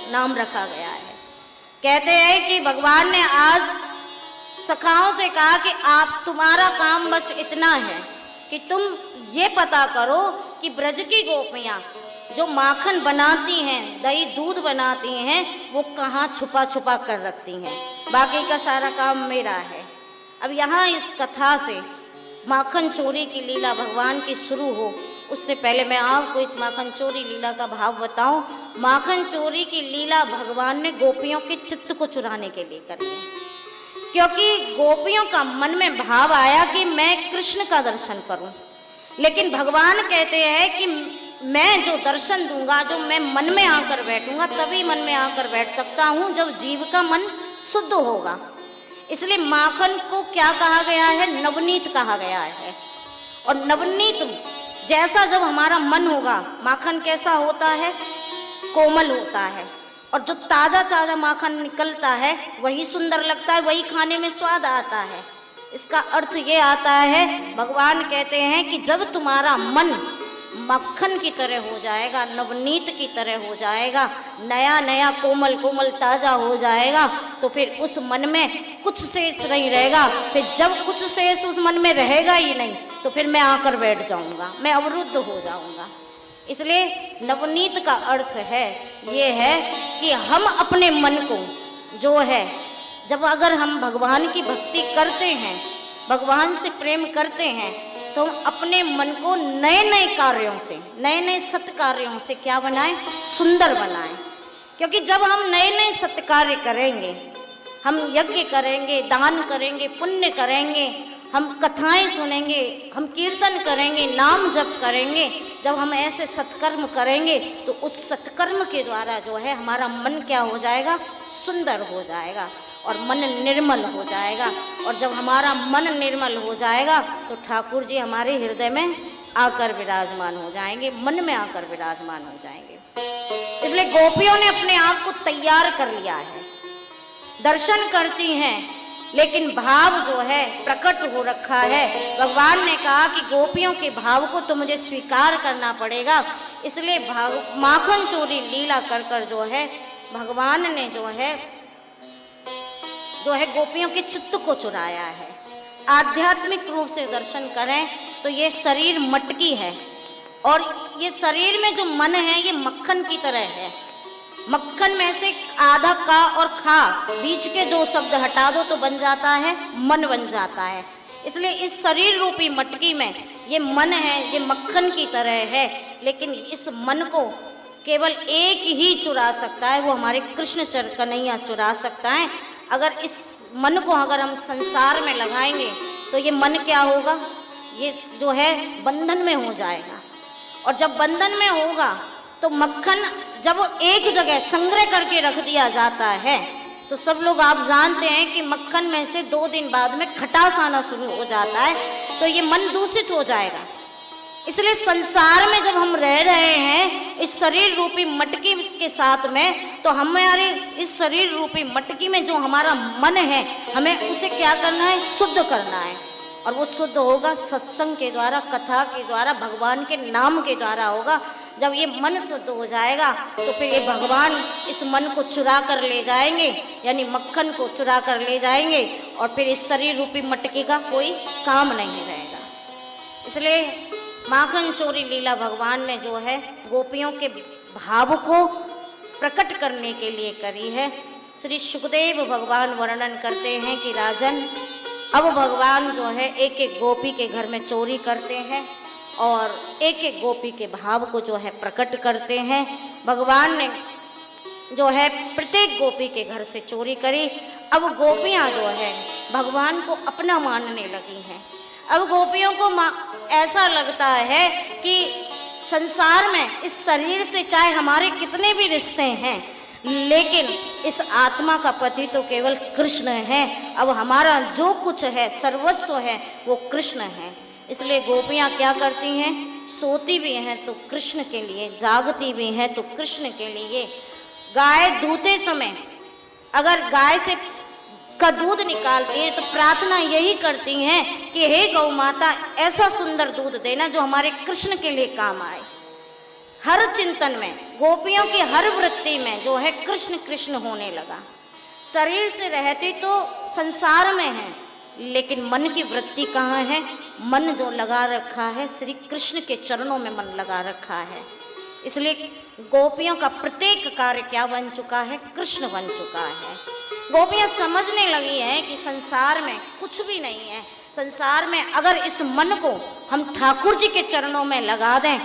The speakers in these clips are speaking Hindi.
नाम रखा गया है। कहते हैं कि भगवान ने आज सखाओं से कहा कि आप तुम्हारा काम बस इतना है कि तुम ये पता करो कि ब्रज की गोपियाँ जो माखन बनाती हैं, दही दूध बनाती हैं, वो कहाँ छुपा छुपा कर रखती हैं। बाकी का सारा काम मेरा है। अब यहाँ इस कथा से माखन चोरी की लीला भगवान की शुरू हो, उससे पहले मैं आपको इस माखन चोरी लीला का भाव बताऊं। माखन चोरी की लीला भगवान ने गोपियों के चित्त को चुराने के लिए करी है, क्योंकि गोपियों का मन में भाव आया कि मैं कृष्ण का दर्शन करूं। लेकिन भगवान कहते हैं कि मैं जो दर्शन दूंगा, जो मैं मन में आकर बैठूंगा, तभी मन में आकर बैठ सकता हूं जब जीव का मन शुद्ध होगा। इसलिए माखन को क्या कहा गया है? नवनीत कहा गया है। और नवनीत जैसा जब हमारा मन होगा, माखन कैसा होता है? कोमल होता है। और जो ताज़ा ताज़ा माखन निकलता है वही सुंदर लगता है, वही खाने में स्वाद आता है। इसका अर्थ ये आता है, भगवान कहते हैं कि जब तुम्हारा मन मक्खन की तरह हो जाएगा, नवनीत की तरह हो जाएगा, नया नया कोमल कोमल ताज़ा हो जाएगा, तो फिर उस मन में कुछ शेष नहीं रहेगा। फिर जब कुछ शेष उस मन में रहेगा ही नहीं, तो फिर मैं आकर बैठ जाऊंगा, मैं अवरुद्ध हो जाऊंगा। इसलिए नवनीत का अर्थ है, ये है कि हम अपने मन को जो है, जब अगर हम भगवान की भक्ति करते हैं, भगवान से प्रेम करते हैं, तो हम अपने मन को नए नए कार्यों से, नए नए सत्कार्यों से क्या बनाएं? सुंदर बनाएं। क्योंकि जब हम नए नए सत्कार्य करेंगे, हम यज्ञ करेंगे, दान करेंगे, पुण्य करेंगे, हम कथाएं सुनेंगे, हम कीर्तन करेंगे, नाम जप करेंगे, जब हम ऐसे सत्कर्म करेंगे तो उस सत्कर्म के द्वारा जो है हमारा मन क्या हो जाएगा? सुंदर हो जाएगा और मन निर्मल हो जाएगा। और जब हमारा मन निर्मल हो जाएगा तो ठाकुर जी हमारे हृदय में आकर विराजमान हो जाएंगे, मन में आकर विराजमान हो जाएंगे। इसलिए गोपियों ने अपने आप को तैयार कर लिया है, दर्शन करती हैं, लेकिन भाव जो है प्रकट हो रखा है। भगवान ने कहा कि गोपियों के भाव को तो मुझे स्वीकार करना पड़ेगा। इसलिए माखन चोरी लीला कर कर जो है भगवान ने जो है गोपियों के चित्त को चुराया है। आध्यात्मिक रूप से दर्शन करें तो ये शरीर मटकी है, और ये शरीर में जो मन है ये मक्खन की तरह है। मक्खन में से आधा का और खा, बीच के दो शब्द हटा दो तो बन जाता है मन, बन जाता है। इसलिए इस शरीर रूपी मटकी में ये मन है, ये मक्खन की तरह है, लेकिन इस मन को केवल एक ही चुरा सकता है, वो हमारे कृष्ण चर कन्हैया चुरा सकता है। अगर इस मन को अगर हम संसार में लगाएंगे तो ये मन क्या होगा? ये जो है बंधन में हो जाएगा। और जब बंधन में होगा तो मक्खन जब एक जगह संग्रह करके रख दिया जाता है तो सब लोग आप जानते हैं कि मक्खन में से 2 दिन बाद में खटास आना शुरू हो जाता है, तो ये मन दूषित हो जाएगा। इसलिए संसार में जब हम रह रहे हैं इस शरीर रूपी मटकी के साथ में, तो हमारे इस शरीर रूपी मटकी में जो हमारा मन है, हमें उसे क्या करना है? शुद्ध करना है। और वो शुद्ध होगा सत्संग के द्वारा, कथा के द्वारा, भगवान के नाम के द्वारा होगा। जब ये मन शुद्ध हो जाएगा तो फिर ये भगवान इस मन को चुरा कर ले जाएंगे, यानी मक्खन को चुरा कर ले जाएंगे, और फिर इस शरीर रूपी मटकी का कोई काम नहीं रहेगा। इसलिए माखन चोरी लीला भगवान ने जो है गोपियों के भाव को प्रकट करने के लिए करी है। श्री सुखदेव भगवान वर्णन करते हैं कि राजन, अब भगवान जो है एक एक गोपी के घर में चोरी करते हैं और एक एक गोपी के भाव को जो है प्रकट करते हैं। भगवान ने जो है प्रत्येक गोपी के घर से चोरी करी। अब गोपियाँ जो है भगवान को अपना मानने लगी हैं। अब गोपियों को ऐसा लगता है कि संसार में इस शरीर से चाहे हमारे कितने भी रिश्ते हैं, लेकिन इस आत्मा का पति तो केवल कृष्ण है। अब हमारा जो कुछ है, सर्वस्व है, वो कृष्ण है। इसलिए गोपियाँ क्या करती हैं? सोती भी हैं तो कृष्ण के लिए, जागती भी हैं तो कृष्ण के लिए। गाय दूहते समय अगर गाय से का दूध निकालती है तो प्रार्थना यही करती हैं कि हे गौ माता, ऐसा सुंदर दूध देना जो हमारे कृष्ण के लिए काम आए। हर चिंतन में, गोपियों की हर वृत्ति में जो है कृष्ण कृष्ण होने लगा। शरीर से रहती तो संसार में है, लेकिन मन की वृत्ति कहाँ है? मन जो लगा रखा है श्री कृष्ण के चरणों में मन लगा रखा है। इसलिए गोपियों का प्रत्येक कार्य क्या बन चुका है? कृष्ण बन चुका है। गोपियां समझने लगी हैं कि संसार में कुछ भी नहीं है। संसार में अगर इस मन को हम ठाकुर जी के चरणों में लगा दें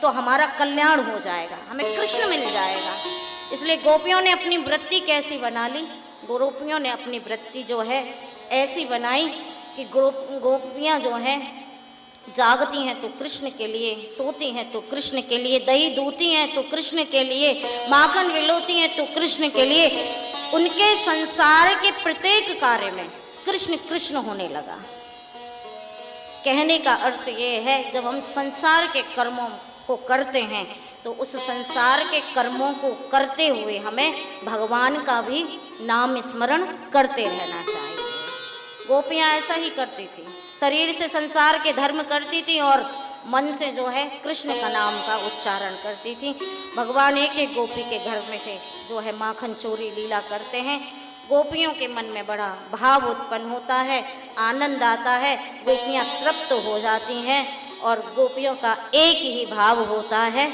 तो हमारा कल्याण हो जाएगा, हमें कृष्ण मिल जाएगा। इसलिए गोपियों ने अपनी वृत्ति कैसी बना ली? गोपियों ने अपनी वृत्ति जो है ऐसी बनाई कि गोपियां जो हैं जागती हैं तो कृष्ण के लिए, सोती हैं तो कृष्ण के लिए, दही दूती हैं तो कृष्ण के लिए, माखन विलोती हैं तो कृष्ण के लिए। उनके संसार के प्रत्येक कार्य में कृष्ण कृष्ण होने लगा। कहने का अर्थ ये है, जब हम संसार के कर्मों को करते हैं तो उस संसार के कर्मों को करते हुए हमें भगवान का भी नाम स्मरण करते रहना चाहिए। गोपियां ऐसा ही करती थी, शरीर से संसार के धर्म करती थी और मन से जो है कृष्ण का नाम का उच्चारण करती थी। भगवान एक एक गोपी के घर में से जो है माखन चोरी लीला करते हैं। गोपियों के मन में बड़ा भाव उत्पन्न होता है, आनंद आता है, गोपियां तृप्त हो जाती हैं और गोपियों का एक ही भाव होता है